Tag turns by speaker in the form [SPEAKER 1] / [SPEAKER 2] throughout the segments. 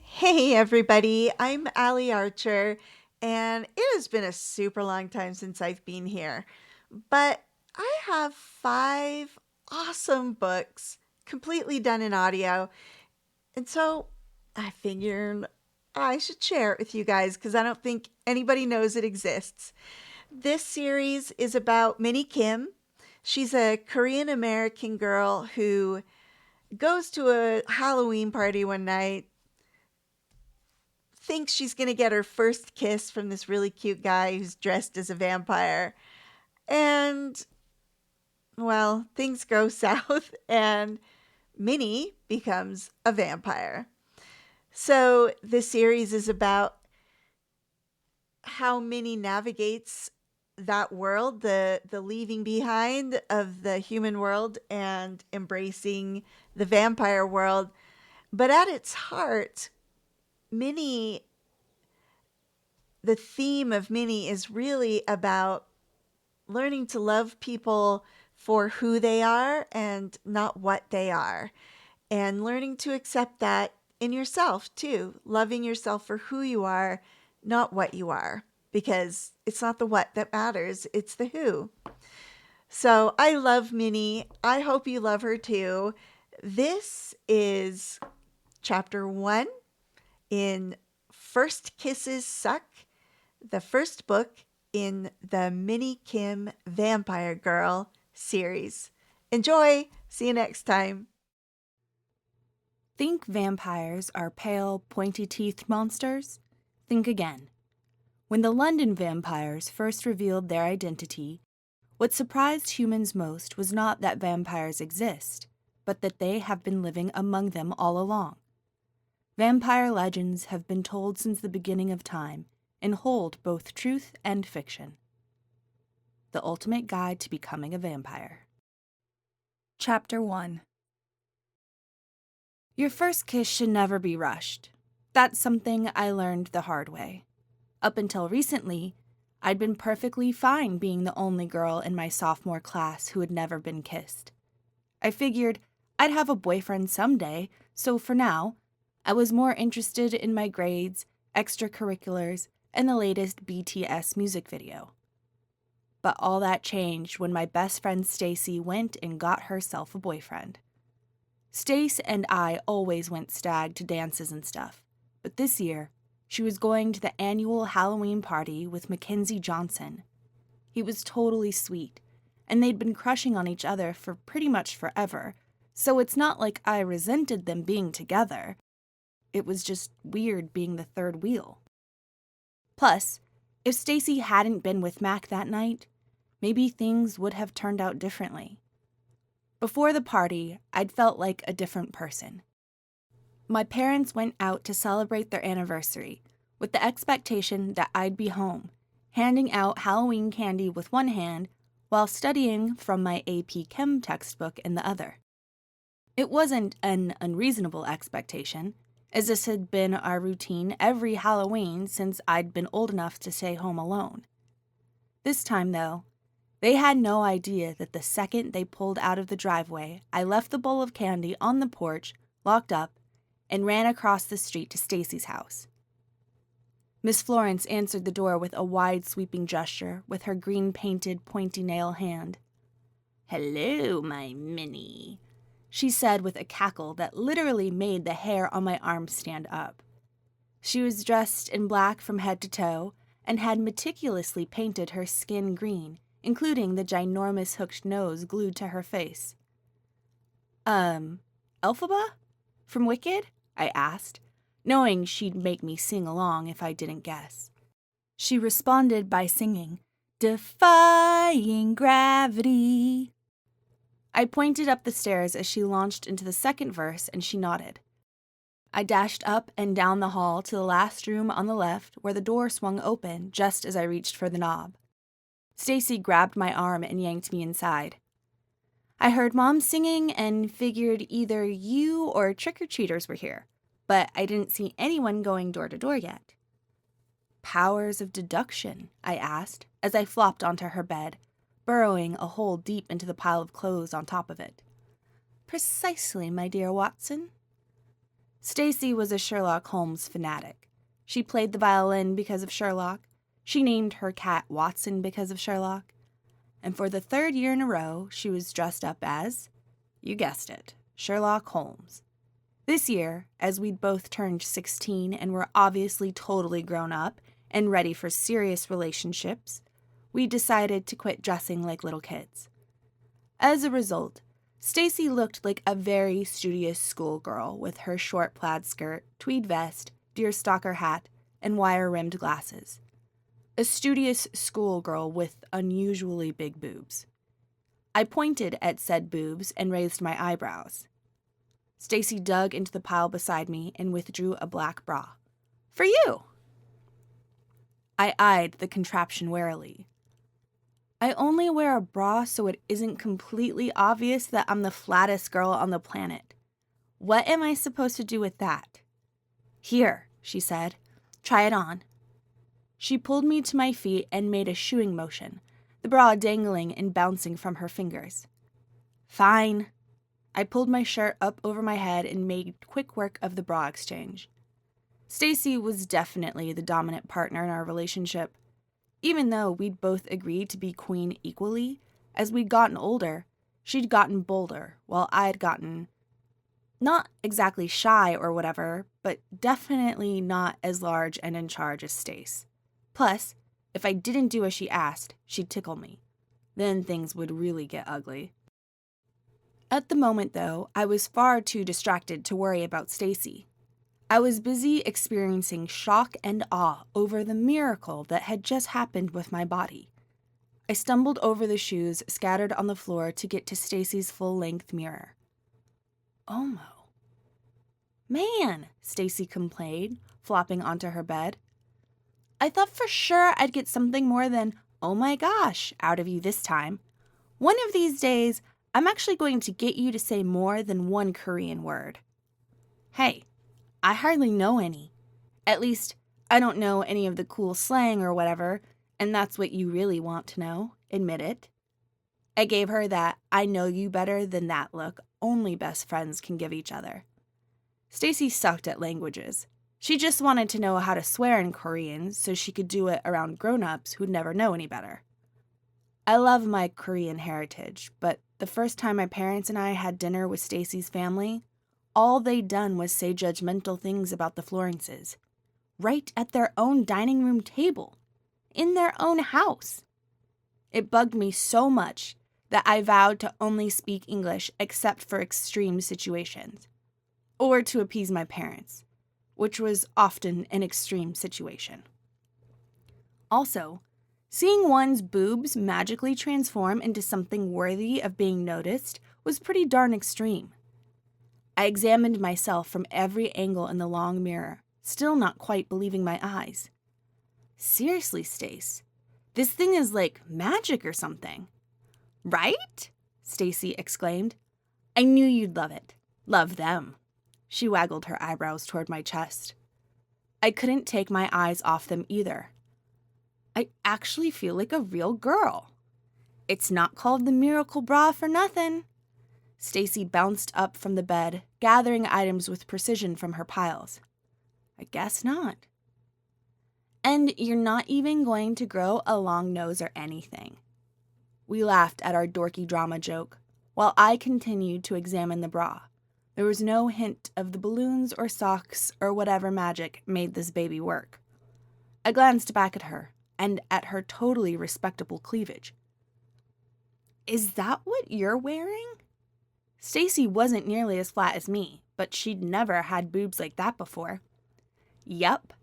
[SPEAKER 1] Hey everybody, I'm Allie Archer, and it has been a super long time since I've been here. But I have 5 awesome books completely done in audio, and so I figured I should share it with you guys because I don't think anybody knows it exists. This series is about Minnie Kim. She's a Korean American girl who goes to a Halloween party one night, thinks she's going to get her first kiss from this really cute guy who's dressed as a vampire. And, well, things go south, and Minnie becomes a vampire. So, the series is about how Minnie navigates that world, the leaving behind of the human world and embracing the vampire world. But at its heart, Minnie the theme of Minnie is really about learning to love people for who they are and not what they are, and learning to accept that in yourself too, loving yourself for who you are, not what you are, because it's not the what that matters, it's the who. So I love Minnie. I hope you love her too. This is chapter 1 in First Kisses Suck, the first book in the Minnie Kim Vampire Girl series. Enjoy! See you next time.
[SPEAKER 2] Think vampires are pale, pointy-teethed monsters? Think again. When the London vampires first revealed their identity, what surprised humans most was not that vampires exist, but that they have been living among them all along. Vampire legends have been told since the beginning of time and hold both truth and fiction. The Ultimate Guide to Becoming a Vampire. Chapter 1. Your first kiss should never be rushed. That's something I learned the hard way. Up until recently, I'd been perfectly fine being the only girl in my sophomore class who had never been kissed. I figured I'd have a boyfriend someday, so for now, I was more interested in my grades, extracurriculars, and the latest BTS music video. But all that changed when my best friend Stacy went and got herself a boyfriend. Stace and I always went stag to dances and stuff, but this year, she was going to the annual Halloween party with Mackenzie Johnson. He was totally sweet, and they'd been crushing on each other for pretty much forever, so it's not like I resented them being together. It was just weird being the third wheel. Plus, if Stacy hadn't been with Mac that night, maybe things would have turned out differently. Before the party, I'd felt like a different person. My parents went out to celebrate their anniversary, with the expectation that I'd be home, handing out Halloween candy with one hand while studying from my AP Chem textbook in the other. It wasn't an unreasonable expectation, as this had been our routine every Halloween since I'd been old enough to stay home alone. This time, though, they had no idea that the second they pulled out of the driveway, I left the bowl of candy on the porch, locked up, and ran across the street to Stacy's house. Miss Florence answered the door with a wide sweeping gesture with her green-painted pointy nail hand. "Hello, my Minnie," she said with a cackle that literally made the hair on my arms stand up. She was dressed in black from head to toe and had meticulously painted her skin green, including the ginormous hooked nose glued to her face. Elphaba? From Wicked?" I asked, knowing she'd make me sing along if I didn't guess. She responded by singing, "Defying Gravity." I pointed up the stairs as she launched into the second verse, and she nodded. I dashed up and down the hall to the last room on the left, where the door swung open just as I reached for the knob. Stacy grabbed my arm and yanked me inside. "I heard Mom singing and figured either you or trick-or-treaters were here, but I didn't see anyone going door to door yet." "Powers of deduction?" I asked, as I flopped onto her bed, burrowing a hole deep into the pile of clothes on top of it. Precisely, my dear Watson. Stacy was a Sherlock Holmes fanatic. She played the violin because of Sherlock. She named her cat Watson because of Sherlock. And for the 3rd year in a row, she was dressed up as, you guessed it, Sherlock Holmes. This year, as we'd both turned 16 and were obviously totally grown up and ready for serious relationships, we decided to quit dressing like little kids. As a result, Stacy looked like a very studious schoolgirl with her short plaid skirt, tweed vest, deerstalker hat, and wire-rimmed glasses. A studious schoolgirl with unusually big boobs. I pointed at said boobs and raised my eyebrows. Stacy dug into the pile beside me and withdrew a black bra. For you! I eyed the contraption warily. I only wear a bra so it isn't completely obvious that I'm the flattest girl on the planet. What am I supposed to do with that? Here, she said. Try it on. She pulled me to my feet and made a shooing motion, the bra dangling and bouncing from her fingers. Fine. I pulled my shirt up over my head and made quick work of the bra exchange. Stacy was definitely the dominant partner in our relationship. Even though we'd both agreed to be queen equally, as we'd gotten older, she'd gotten bolder, while I'd gotten not exactly shy or whatever, but definitely not as large and in charge as Stace. Plus, if I didn't do as she asked, she'd tickle me. Then things would really get ugly. At the moment, though, I was far too distracted to worry about Stacy. I was busy experiencing shock and awe over the miracle that had just happened with my body. I stumbled over the shoes scattered on the floor to get to Stacy's full-length mirror. Omo. Man, Stacy complained, flopping onto her bed. I thought for sure I'd get something more than, oh my gosh, out of you this time. One of these days, I'm actually going to get you to say more than one Korean word. Hey, I hardly know any. At least, I don't know any of the cool slang or whatever, and that's what you really want to know. Admit it. I gave her that I know you better than that look only best friends can give each other. Stacy sucked at languages. She just wanted to know how to swear in Korean so she could do it around grown-ups who'd never know any better. I love my Korean heritage, but the first time my parents and I had dinner with Stacy's family, all they'd done was say judgmental things about the Florences, right at their own dining room table, in their own house. It bugged me so much that I vowed to only speak English except for extreme situations, or to appease my parents, which was often an extreme situation. Also, seeing one's boobs magically transform into something worthy of being noticed was pretty darn extreme. I examined myself from every angle in the long mirror, still not quite believing my eyes. Seriously, Stace, this thing is like magic or something. Right? Stacy exclaimed. I knew you'd love it. Love them. She waggled her eyebrows toward my chest. I couldn't take my eyes off them either. I actually feel like a real girl. It's not called the miracle bra for nothing. Stacy bounced up from the bed, gathering items with precision from her piles. I guess not. And you're not even going to grow a long nose or anything. We laughed at our dorky drama joke, while I continued to examine the bra. There was no hint of the balloons or socks or whatever magic made this baby work. I glanced back at her, and at her totally respectable cleavage. Is that what you're wearing? Stacy wasn't nearly as flat as me, but she'd never had boobs like that before. Yup.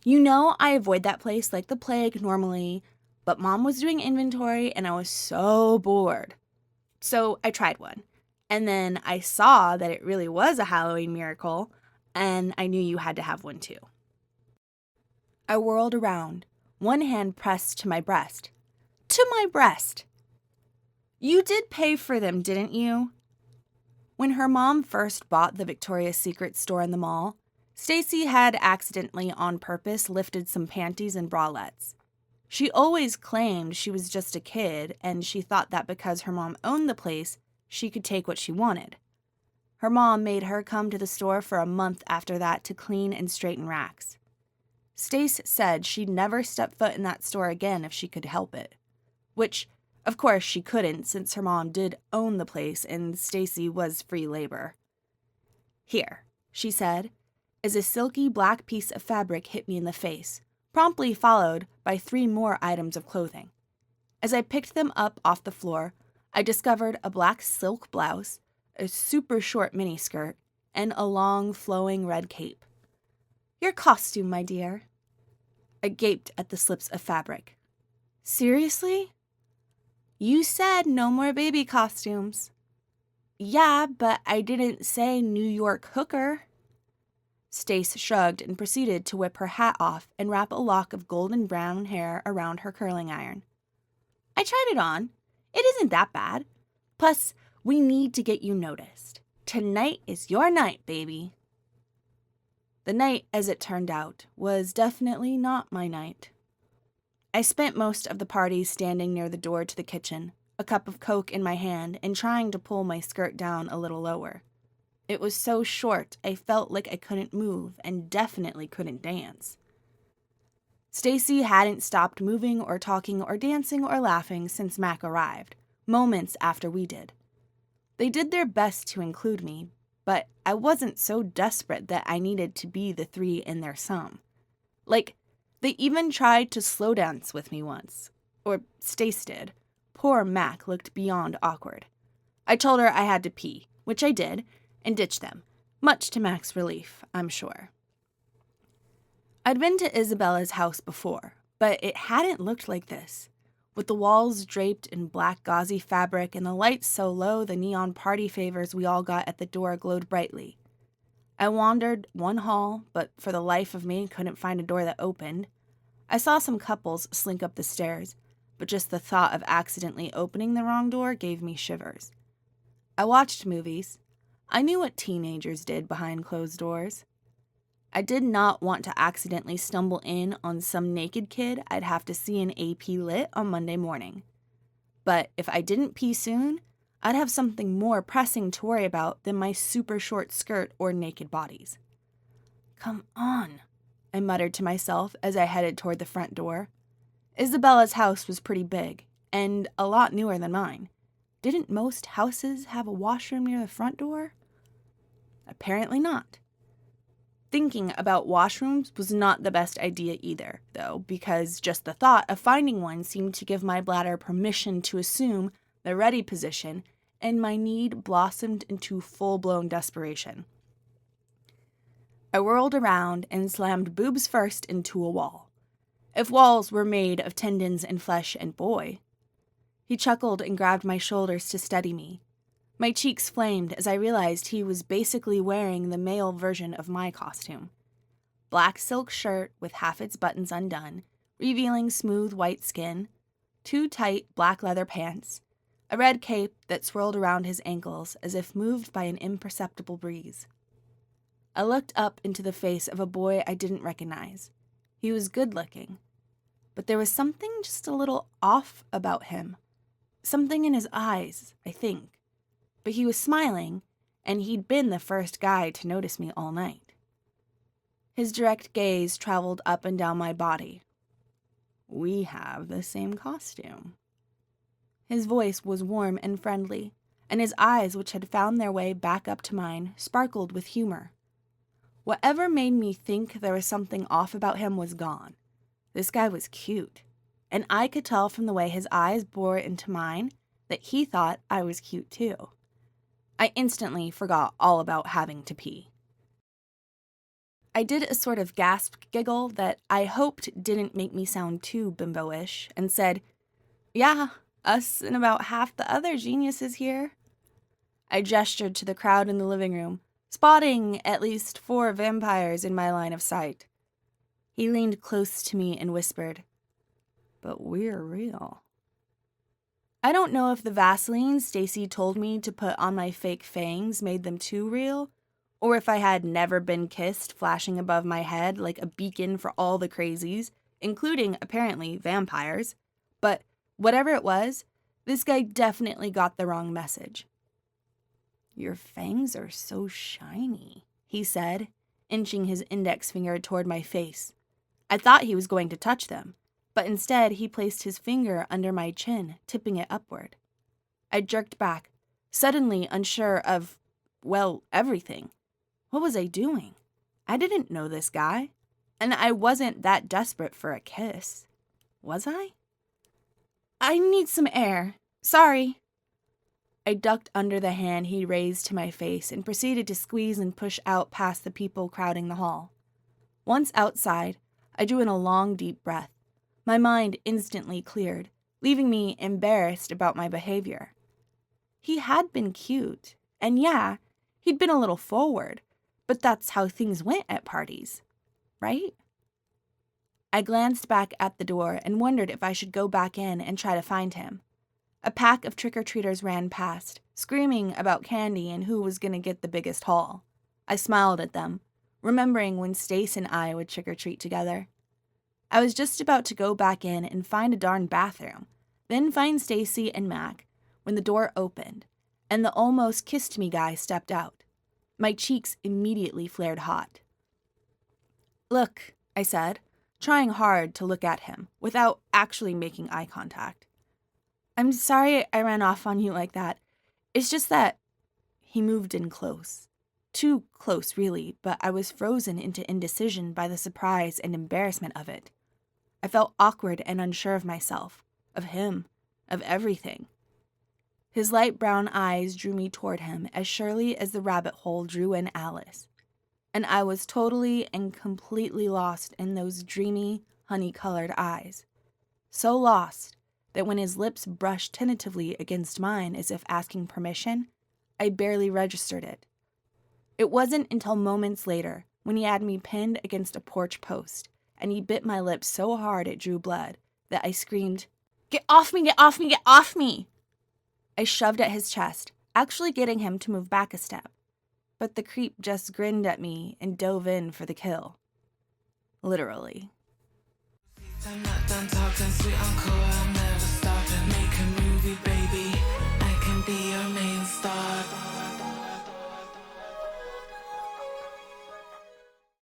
[SPEAKER 2] You know I avoid that place like the plague normally, but Mom was doing inventory and I was so bored. So I tried one, and then I saw that it really was a Halloween miracle, and I knew you had to have one too. I whirled around, one hand pressed to my breast. To my breast! You did pay for them, didn't you? When her mom first bought the Victoria's Secret store in the mall, Stacy had accidentally on purpose lifted some panties and bralettes. She always claimed she was just a kid, and she thought that because her mom owned the place, she could take what she wanted. Her mom made her come to the store for a month after that to clean and straighten racks. Stace said she'd never step foot in that store again if she could help it. Which, of course, she couldn't since her mom did own the place and Stacy was free labor. "Here," she said, as a silky black piece of fabric hit me in the face, promptly followed by 3 more items of clothing. As I picked them up off the floor, I discovered a black silk blouse, a super short miniskirt, and a long, flowing red cape. "Your costume, my dear." I gaped at the slips of fabric. "Seriously?" "You said no more baby costumes." "Yeah, but I didn't say New York hooker." Stace shrugged and proceeded to whip her hat off and wrap a lock of golden brown hair around her curling iron. "I tried it on. It isn't that bad. Plus, we need to get you noticed. Tonight is your night, baby." The night, as it turned out, was definitely not my night. I spent most of the party standing near the door to the kitchen, a cup of Coke in my hand and trying to pull my skirt down a little lower. It was so short I felt like I couldn't move and definitely couldn't dance. Stacy hadn't stopped moving or talking or dancing or laughing since Mac arrived, moments after we did. They did their best to include me, but I wasn't so desperate that I needed to be the 3 in their sum. Like, they even tried to slow dance with me once. Or Stace did. Poor Mac looked beyond awkward. I told her I had to pee, which I did, and ditched them, much to Mac's relief, I'm sure. I'd been to Isabella's house before, but it hadn't looked like this. With the walls draped in black gauzy fabric and the lights so low the neon party favors we all got at the door glowed brightly. I wandered one hall, but for the life of me couldn't find a door that opened. I saw some couples slink up the stairs, but just the thought of accidentally opening the wrong door gave me shivers. I watched movies. I knew what teenagers did behind closed doors. I did not want to accidentally stumble in on some naked kid I'd have to see in AP Lit on Monday morning. But if I didn't pee soon, I'd have something more pressing to worry about than my super short skirt or naked bodies. "Come on," I muttered to myself as I headed toward the front door. Isabella's house was pretty big, and a lot newer than mine. Didn't most houses have a washroom near the front door? Apparently not. Thinking about washrooms was not the best idea either, though, because just the thought of finding one seemed to give my bladder permission to assume the ready position, and my need blossomed into full-blown desperation. I whirled around and slammed boobs first into a wall. If walls were made of tendons and flesh and boy. He chuckled and grabbed my shoulders to steady me. My cheeks flamed as I realized he was basically wearing the male version of my costume. Black silk shirt with half its buttons undone, revealing smooth white skin, 2 tight black leather pants, a red cape that swirled around his ankles as if moved by an imperceptible breeze. I looked up into the face of a boy I didn't recognize. He was good-looking, but there was something just a little off about him. Something in his eyes, I think. But he was smiling, and he'd been the first guy to notice me all night. His direct gaze traveled up and down my body. "We have the same costume." His voice was warm and friendly, and his eyes, which had found their way back up to mine, sparkled with humor. Whatever made me think there was something off about him was gone. This guy was cute, and I could tell from the way his eyes bore into mine that he thought I was cute too. I instantly forgot all about having to pee. I did a sort of gasp giggle that I hoped didn't make me sound too bimbo-ish and said, "Yeah, us and about half the other geniuses here." I gestured to the crowd in the living room, spotting at least 4 vampires in my line of sight. He leaned close to me and whispered, "But we're real." I don't know if the Vaseline Stacy told me to put on my fake fangs made them too real, or if I had never been kissed flashing above my head like a beacon for all the crazies, including, apparently, vampires. But whatever it was, this guy definitely got the wrong message. "Your fangs are so shiny," he said, inching his index finger toward my face. I thought he was going to touch them, but instead he placed his finger under my chin, tipping it upward. I jerked back, suddenly unsure of, well, everything. What was I doing? I didn't know this guy, and I wasn't that desperate for a kiss. Was I? "I need some air. Sorry." I ducked under the hand he raised to my face and proceeded to squeeze and push out past the people crowding the hall. Once outside, I drew in a long, deep breath. My mind instantly cleared, leaving me embarrassed about my behavior. He had been cute, and yeah, he'd been a little forward, but that's how things went at parties, right? I glanced back at the door and wondered if I should go back in and try to find him. A pack of trick-or-treaters ran past, screaming about candy and who was going to get the biggest haul. I smiled at them, remembering when Stace and I would trick-or-treat together. I was just about to go back in and find a darn bathroom, then find Stacy and Mac, when the door opened, and the almost kissed me guy stepped out. My cheeks immediately flared hot. "Look," I said, trying hard to look at him, without actually making eye contact. "I'm sorry I ran off on you like that. It's just that..." He moved in close. Too close, really, but I was frozen into indecision by the surprise and embarrassment of it. I felt awkward and unsure of myself, of him, of everything. His light brown eyes drew me toward him as surely as the rabbit hole drew in Alice, and I was totally and completely lost in those dreamy, honey-colored eyes. So lost that when his lips brushed tentatively against mine as if asking permission, I barely registered it. It wasn't until moments later, when he had me pinned against a porch post, and he bit my lip so hard it drew blood, that I screamed, "Get off me, get off me, get off me!" I shoved at his chest, actually getting him to move back a step. But the creep just grinned at me and dove in for the kill. Literally. I'm not done talking, sweet uncle, I'm